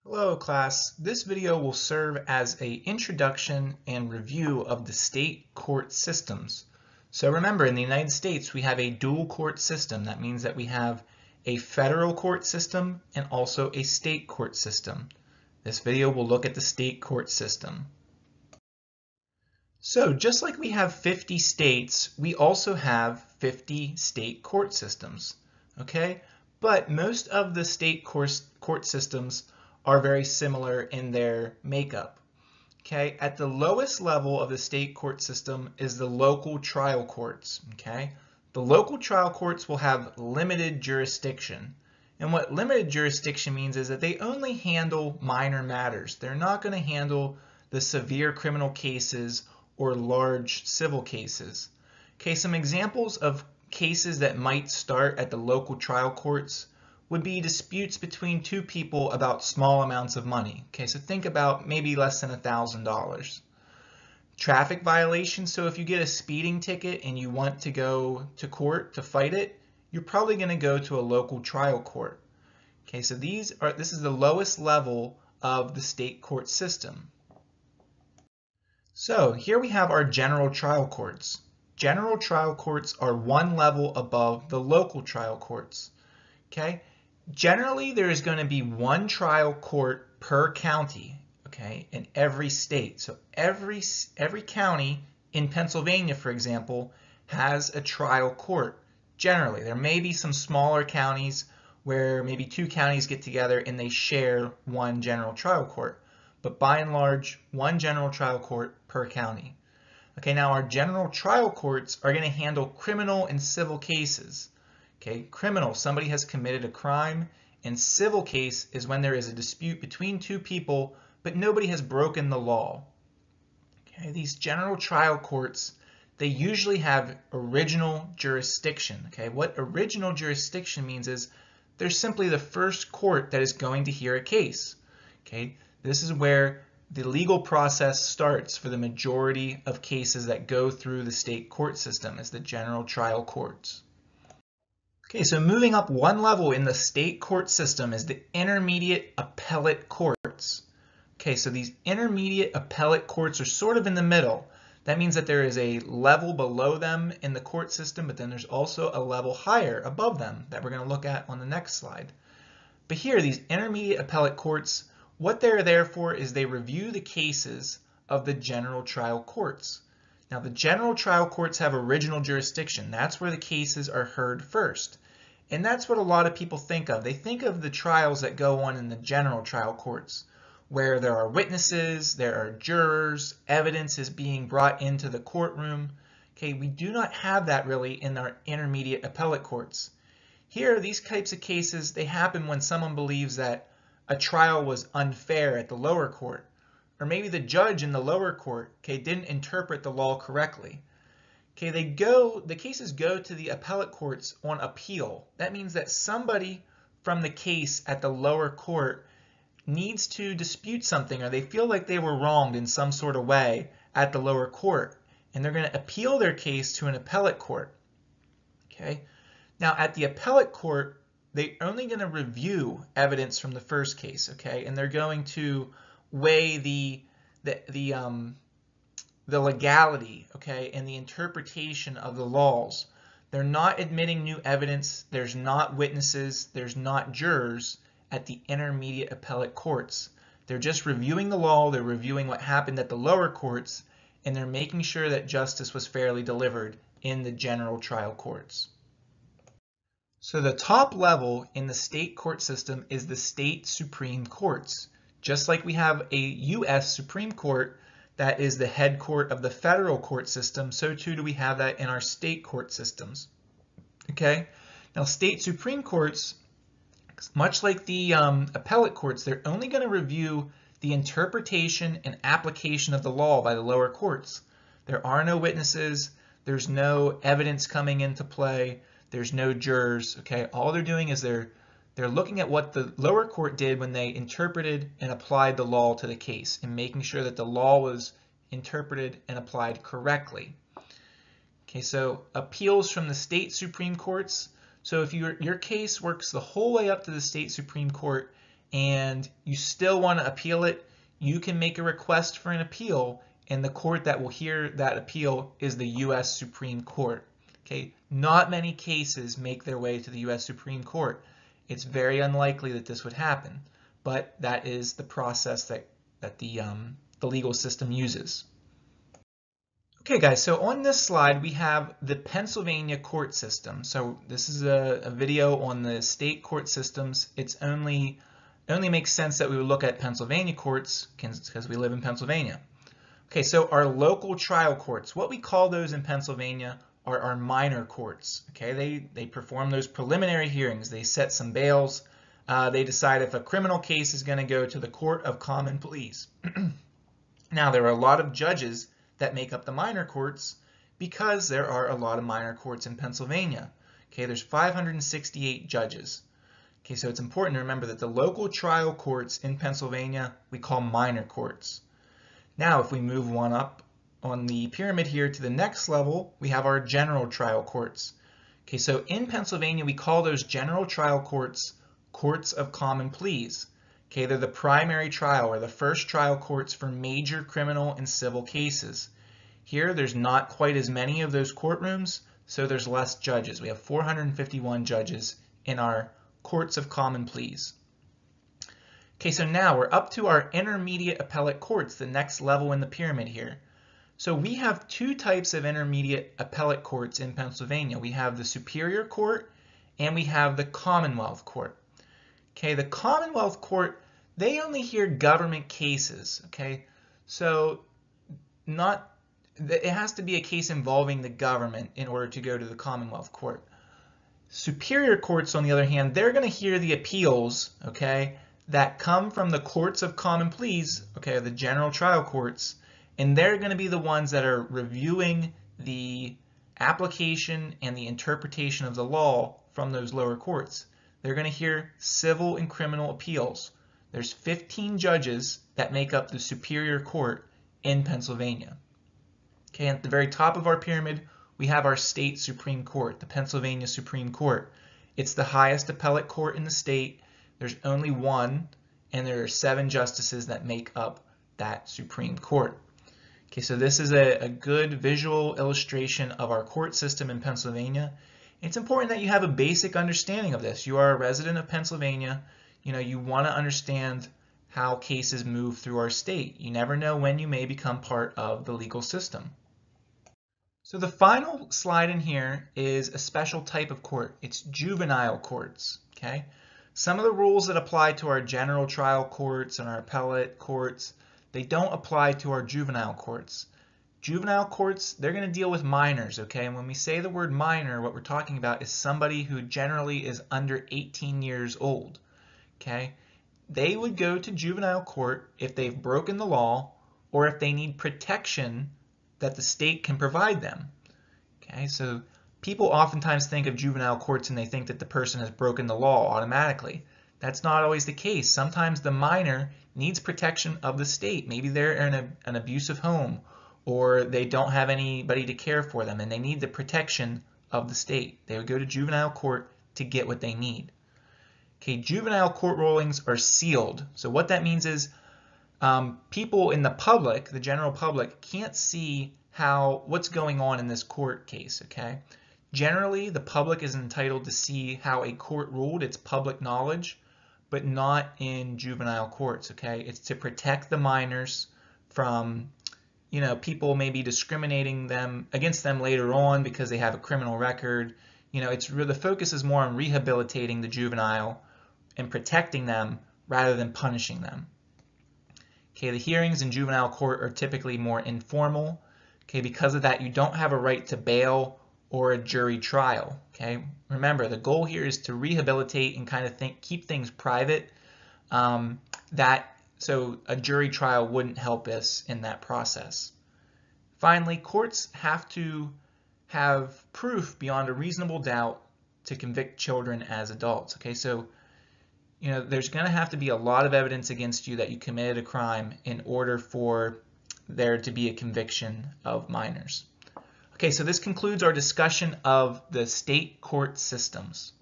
Hello class, this video will serve as an introduction and review of the state court systems. So remember, in the United States we have a dual court system. That means that we have a federal court system and also a state court system. This video will look at the state court system. So just like we have 50 states, we also have 50 state court systems, okay? But most of the state court systems are very similar in their makeup, okay? At the lowest level of the state court system is the local trial courts, okay? The local trial courts will have limited jurisdiction. And what limited jurisdiction means is that they only handle minor matters. They're not going to handle the severe criminal cases or large civil cases. Okay, some examples of cases that might start at the local trial courts would be disputes between two people about small amounts of money. Okay, so think about maybe less than $1,000. Traffic violations, so if you get a speeding ticket and you want to go to court to fight it, you're probably going to go to a local trial court. Okay, so this is the lowest level of the state court system. So here we have our general trial courts. General trial courts are one level above the local trial courts. Okay? Generally, there is going to be one trial court per county, okay, in every state. So every county in Pennsylvania, for example, has a trial court. Generally, there may be some smaller counties where maybe two counties get together and they share one general trial court. But by and large, one general trial court per county. Okay, now our general trial courts are going to handle criminal and civil cases. Okay, criminal, somebody has committed a crime, and civil case is when there is a dispute between two people, but nobody has broken the law. Okay, these general trial courts, they usually have original jurisdiction. Okay, what original jurisdiction means is they're simply the first court that is going to hear a case. Okay, this is where the legal process starts for the majority of cases that go through the state court system as the general trial courts. Okay, so moving up one level in the state court system is the intermediate appellate courts. Okay, so these intermediate appellate courts are sort of in the middle. That means that there is a level below them in the court system, but then there's also a level higher above them that we're going to look at on the next slide. But here, these intermediate appellate courts, what they're there for is they review the cases of the general trial courts. Now, the general trial courts have original jurisdiction. That's where the cases are heard first. And that's what a lot of people think of. They think of the trials that go on in the general trial courts, where there are witnesses, there are jurors, evidence is being brought into the courtroom. Okay, we do not have that really in our intermediate appellate courts. Here, these types of cases, they happen when someone believes that a trial was unfair at the lower court, or maybe the judge in the lower court, okay, didn't interpret the law correctly. Okay, the cases go to the appellate courts on appeal. That means that somebody from the case at the lower court needs to dispute something, or they feel like they were wronged in some sort of way at the lower court, and they're going to appeal their case to an appellate court. Okay, now at the appellate court, they're only going to review evidence from the first case, okay, and they're going to weigh the legality, okay, and the interpretation of the laws. They're not admitting new evidence. There's not witnesses. There's not jurors at the intermediate appellate courts. They're just reviewing the law. They're reviewing what happened at the lower courts, and they're making sure that justice was fairly delivered in the general trial courts. So the top level in the state court system is the state Supreme Courts. Just like we have a U.S. Supreme Court that is the head court of the federal court system, so too do we have that in our state court systems. Okay, now state Supreme Courts, much like the appellate courts, they're only going to review the interpretation and application of the law by the lower courts. There are no witnesses. There's no evidence coming into play. There's no jurors. Okay, all they're doing is they're looking at what the lower court did when they interpreted and applied the law to the case and making sure that the law was interpreted and applied correctly. Okay, so appeals from the state Supreme Courts. So if your case works the whole way up to the state Supreme Court and you still want to appeal it, you can make a request for an appeal, and the court that will hear that appeal is the U.S. Supreme Court. Okay, not many cases make their way to the U.S. Supreme Court. It's very unlikely that this would happen, but that is the process that the legal system uses. Okay guys, so on this slide we have the Pennsylvania court system. So this is a video on the state court systems. It only makes sense that we would look at Pennsylvania courts because we live in Pennsylvania. Okay, so our local trial courts, what we call those in Pennsylvania are our minor courts. Okay, they perform those preliminary hearings. They set some bails. They decide if a criminal case is going to go to the Court of Common Pleas. Now, there are a lot of judges that make up the minor courts because there are a lot of minor courts in Pennsylvania. Okay, there's 568 judges. Okay, so it's important to remember that the local trial courts in Pennsylvania we call minor courts. Now, if we move one up on the pyramid here to the next level, we have our general trial courts. Okay, so in Pennsylvania, we call those general trial courts courts of common pleas. Okay, they're the primary trial or the first trial courts for major criminal and civil cases. Here, there's not quite as many of those courtrooms, so there's less judges. We have 451 judges in our courts of common pleas. Okay, so now we're up to our intermediate appellate courts, the next level in the pyramid here. So we have two types of intermediate appellate courts in Pennsylvania. We have the Superior Court and we have the Commonwealth Court. Okay, the Commonwealth Court, they only hear government cases. Okay, so it has to be a case involving the government in order to go to the Commonwealth Court. Superior courts, on the other hand, they're going to hear the appeals, okay, that come from the courts of common pleas, okay, the general trial courts, and they're going to be the ones that are reviewing the application and the interpretation of the law from those lower courts. They're going to hear civil and criminal appeals. There's 15 judges that make up the Superior Court in Pennsylvania. Okay, at the very top of our pyramid, we have our state Supreme Court, the Pennsylvania Supreme Court. It's the highest appellate court in the state. There's only one, and there are 7 justices that make up that Supreme Court. Okay, so this is a good visual illustration of our court system in Pennsylvania. It's important that you have a basic understanding of this. You are a resident of Pennsylvania. You want to understand how cases move through our state. You never know when you may become part of the legal system. So the final slide in here is a special type of court. It's juvenile courts. Okay, some of the rules that apply to our general trial courts and our appellate courts, they don't apply to our juvenile courts. Juvenile courts, they're going to deal with minors, okay? And when we say the word minor, what we're talking about is somebody who generally is under 18 years old, okay? They would go to juvenile court if they've broken the law or if they need protection that the state can provide them, okay? So people oftentimes think of juvenile courts and they think that the person has broken the law automatically. That's not always the case. Sometimes the minor needs protection of the state. Maybe they're in an abusive home, or they don't have anybody to care for them and they need the protection of the state. They would go to juvenile court to get what they need. Okay, juvenile court rulings are sealed. So what that means is people in the public, the general public, can't see what's going on in this court case, okay? Generally, the public is entitled to see how a court ruled. It's public knowledge, but not in juvenile courts, okay? It's to protect the minors from people maybe discriminating against them later on because they have a criminal record. The focus is more on rehabilitating the juvenile and protecting them rather than punishing them. Okay, the hearings in juvenile court are typically more informal. Okay, because of that, you don't have a right to bail or a jury trial. Okay, remember the goal here is to rehabilitate and kind of keep things private. So a jury trial wouldn't help us in that process. Finally, courts have to have proof beyond a reasonable doubt to convict children as adults. Okay, so there's going to have to be a lot of evidence against you that you committed a crime in order for there to be a conviction of minors. Okay, so this concludes our discussion of the state court systems.